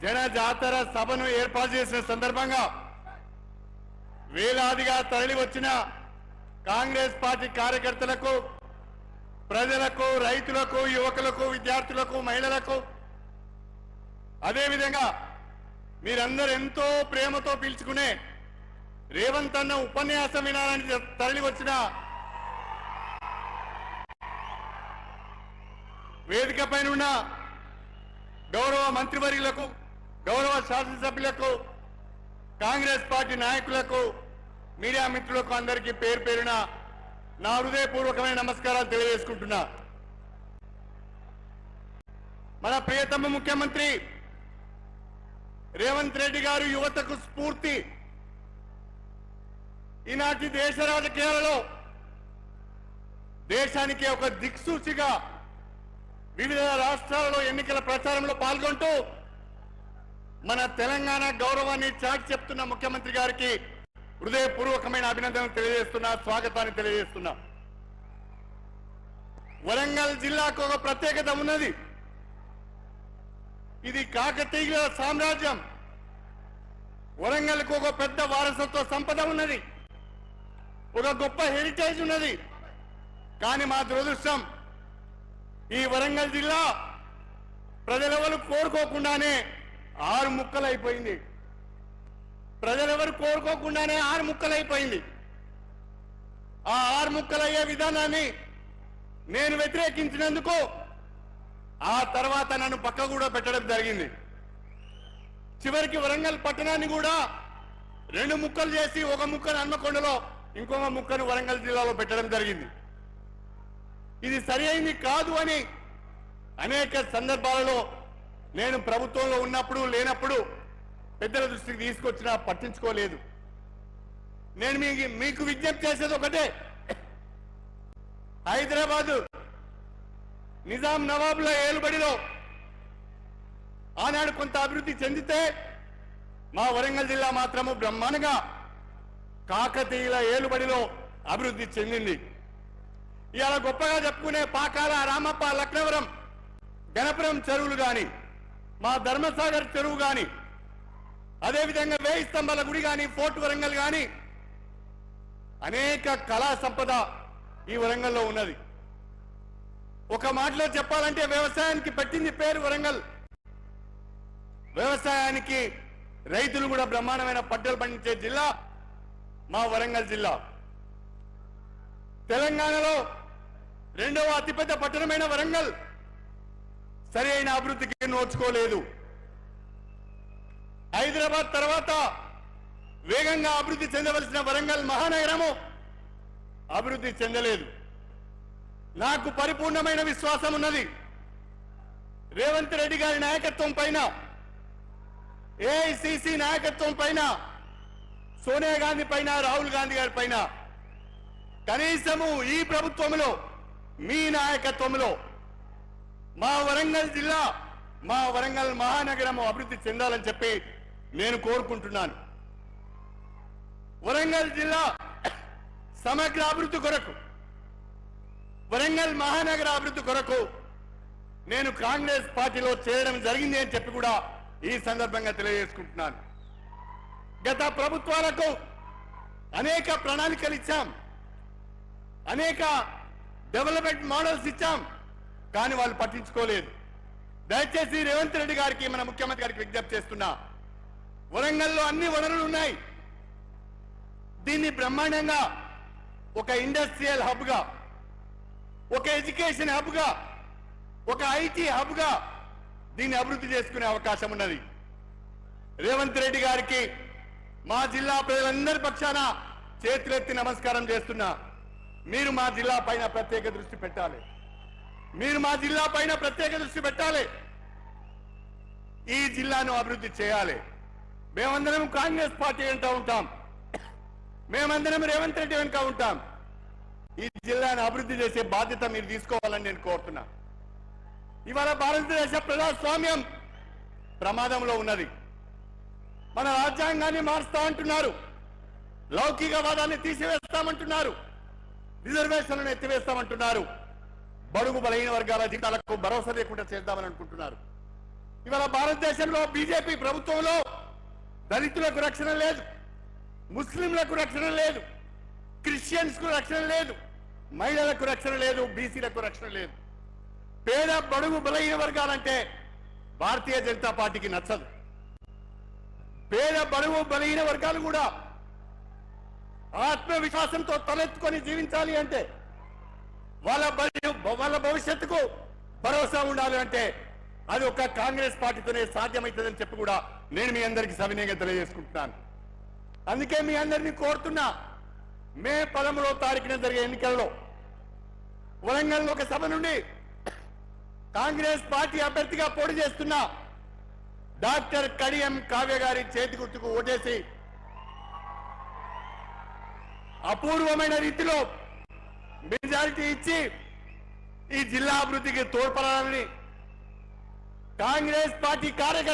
జన జాతర సభను ఏర్పాటు చేసిన సందర్భంగా వేలాదిగా తరలి వచ్చిన కాంగ్రెస్ పార్టీ కార్యకర్తలకు, ప్రజలకు, రైతులకు, యువకులకు, విద్యార్థులకు, మహిళలకు, అదేవిధంగా మీరందరూ ఎంతో ప్రేమతో పిలుచుకునే రేవంత్ అన్న ఉపన్యాసం వినాలని తరలి వచ్చిన వేదిక పైన ఉన్న గౌరవ మంత్రివర్యులకు, గౌరవ శాసనసభ్యులకు, కాంగ్రెస్ పార్టీ నాయకులకు, మీడియా మిత్రులకు అందరికీ పేరు పేరున నా హృదయపూర్వకమైన నమస్కారాలు తెలియజేసుకుంటున్నా. మన ప్రియతమ ముఖ్యమంత్రి రేవంత్ రెడ్డి గారు యువతకు స్ఫూర్తి. ఈనాటి దేశ రాజకీయాలలో దేశానికి ఒక దిక్సూచిగా వివిధ రాష్ట్రాలలో ఎన్నికల ప్రచారంలో పాల్గొంటూ మన తెలంగాణ గౌరవాన్ని చాటి చెప్తున్న ముఖ్యమంత్రి గారికి హృదయపూర్వకమైన అభినందనలు తెలియజేస్తున్నా, స్వాగతాన్ని తెలియజేస్తున్నా. వరంగల్ జిల్లాకు ఒక ప్రత్యేకత ఉన్నది. ఇది కాకతీయుల సామ్రాజ్యం. వరంగల్కు ఒక పెద్ద వారసత్వ సంపద ఉన్నది, ఒక గొప్ప హెరిటేజ్ ఉన్నది. కానీ మా దురదృష్టం, ఈ వరంగల్ జిల్లా ప్రజలెవరు కోరుకోకుండానే 6 ముక్కలైపోయింది. ప్రజలెవరు కోరుకోకుండానే 6 ముక్కలైపోయింది. ఆ 6 ముక్కలయ్యే విధానాన్ని నేను వ్యతిరేకించినందుకు ఆ తర్వాత నన్ను పక్క కూడా పెట్టడం జరిగింది. చివరికి వరంగల్ పట్టణాన్ని కూడా 2 ముక్కలు చేసి ఒక ముక్కను హన్మకొండలో, ఇంకొక ముక్కను వరంగల్ జిల్లాలో పెట్టడం జరిగింది. ఇది సరి అయింది కాదు అని అనేక సందర్భాలలో నేను ప్రభుత్వంలో ఉన్నప్పుడు లేనప్పుడు పెద్దల దృష్టికి తీసుకొచ్చినా పట్టించుకోలేదు. నేను మీకు విజ్ఞప్తి చేసేది ఒకటే, హైదరాబాదు నిజాం నవాబుల ఏలుబడిలో ఆనాడు కొంత అభివృద్ధి చెందితే మా వరంగల్ జిల్లా మాత్రము బ్రహ్మాండంగా కాకతీయుల ఏలుబడిలో అభివృద్ధి చెందింది. ఇవాళ గొప్పగా చెప్పుకునే పాకాల, రామప్ప, లక్నవరం, గణపురం చెరువులు కానీ, మా ధర్మసాగర్ చెరువు కానీ, అదేవిధంగా 1000 స్తంభాల గుడి కానీ, ఫోర్ట్ వరంగల్ కానీ, అనేక కళా సంపద ఈ వరంగల్లో ఉన్నది. ఒక మాటలో చెప్పాలంటే వ్యవసాయానికి పెట్టింది పేరు వరంగల్. వ్యవసాయానికి రైతులు కూడా బ్రహ్మాండమైన పంటలు పండించే జిల్లా మా వరంగల్ జిల్లా. తెలంగాణలో 2వ అతిపెద్ద పట్టణమైన వరంగల్ సరి అయిన అభివృద్ధికి నోచుకోలేదు. హైదరాబాద్ తర్వాత వేగంగా అభివృద్ధి చెందవలసిన వరంగల్ మహానగరము అభివృద్ధి చెందలేదు. నాకు పరిపూర్ణమైన విశ్వాసం ఉన్నది. రేవంత్ రెడ్డి గారి నాయకత్వం పైన, ఏఐసిసి నాయకత్వం పైన, సోనియా గాంధీ పైన, రాహుల్ గాంధీ గారి పైన, కనీసము ఈ ప్రభుత్వంలో మీ నాయకత్వంలో మా వరంగల్ జిల్లా, మా వరంగల్ మహానగరము అభివృద్ధి చెందాలని చెప్పి నేను కోరుకుంటున్నాను. వరంగల్ జిల్లా సమగ్ర అభివృద్ధి కొరకు, వరంగల్ మహానగర అభివృద్ధి కొరకు నేను కాంగ్రెస్ పార్టీలో చేరడం జరిగింది అని చెప్పి కూడా ఈ సందర్భంగా తెలియజేసుకుంటున్నాను. గత ప్రభుత్వాలకు అనేక ప్రణాళికలు ఇచ్చాం, అనేక డెవలప్మెంట్ మోడల్స్ ఇచ్చాం, కానీ వాళ్ళు పట్టించుకోలేదు. దయచేసి రేవంత్ రెడ్డి గారికి, మన ముఖ్యమంత్రి గారికి విజ్ఞప్తి చేస్తున్నా, వరంగల్లో అన్ని వనరులు ఉన్నాయి. దీన్ని బ్రహ్మాండంగా ఒక ఇండస్ట్రియల్ హబ్గా, ఒక ఎడ్యుకేషన్ హబ్గా, ఒక ఐటీ హబ్గా దీన్ని అభివృద్ధి చేసుకునే అవకాశం ఉన్నది. రేవంత్ రెడ్డి గారికి మా జిల్లా ప్రజలందరి పక్షాన చేతులెత్తి నమస్కారం చేస్తున్నా. మీరు మా జిల్లా పైన ప్రత్యేక దృష్టి పెట్టాలి. మీరు మా జిల్లా పైన ప్రత్యేక దృష్టి పెట్టాలి. ఈ జిల్లాను అభివృద్ధి చేయాలి. మేమందరం కాంగ్రెస్ పార్టీ వెంట ఉంటాం, మేమందరం రేవంత్ రెడ్డి వెనుక ఉంటాం. ఈ జిల్లాను అభివృద్ధి చేసే బాధ్యత మీరు తీసుకోవాలని నేను కోరుతున్నా. ఇవాళ భారతదేశ ప్రజాస్వామ్యం ప్రమాదంలో ఉన్నది. మన రాజ్యాంగాన్ని మారుస్తా అంటున్నారు, లౌకికవాదాన్ని తీసివేస్తామంటున్నారు, రిజర్వేషన్లను ఎత్తివేస్తామంటున్నారు, బడుగు బలహీన వర్గాల జీవితాలకు భరోసా లేకుండా చేద్దామని అనుకుంటున్నారు. ఇవాళ భారతదేశంలో బీజేపీ ప్రభుత్వంలో దళితులకు రక్షణ లేదు, ముస్లింలకు రక్షణ లేదు, క్రిస్టియన్స్ కు రక్షణ లేదు, మహిళలకు రక్షణ లేదు, బీసీలకు రక్షణ లేదు. పేద బడుగు బలహీన వర్గాలంటే భారతీయ జనతా పార్టీకి నచ్చదు. పేద బడుగు బలహీన వర్గాలు కూడా ఆత్మవిశ్వాసంతో తలెత్తుకొని జీవించాలి అంటే, వాళ్ళ భవిష్యత్తుకు భరోసా ఉండాలి అంటే అది ఒక కాంగ్రెస్ పార్టీతోనే సాధ్యమవుతుందని చెప్పి కూడా నేను మీ అందరికీ సవినయంగా తెలియజేసుకుంటున్నాను. అందుకే మీ అందరినీ కోరుతున్నా, మే 13వ తారీఖున జరిగే ఎన్నికల్లో వరంగల్ ఒక సభ నుండి కాంగ్రెస్ పార్టీ అభ్యర్థిగా పోటీ చేస్తున్న డాక్టర్ కడియం కావ్య గారి చేతి గుర్తుకు ఓటేసి అపూర్వమైన రీతిలో మెజారిటీ ఇచ్చి ఈ జిల్లా అభివృద్ధికి తోడ్పడాలని కాంగ్రెస్ పార్టీ కార్యకర్తలు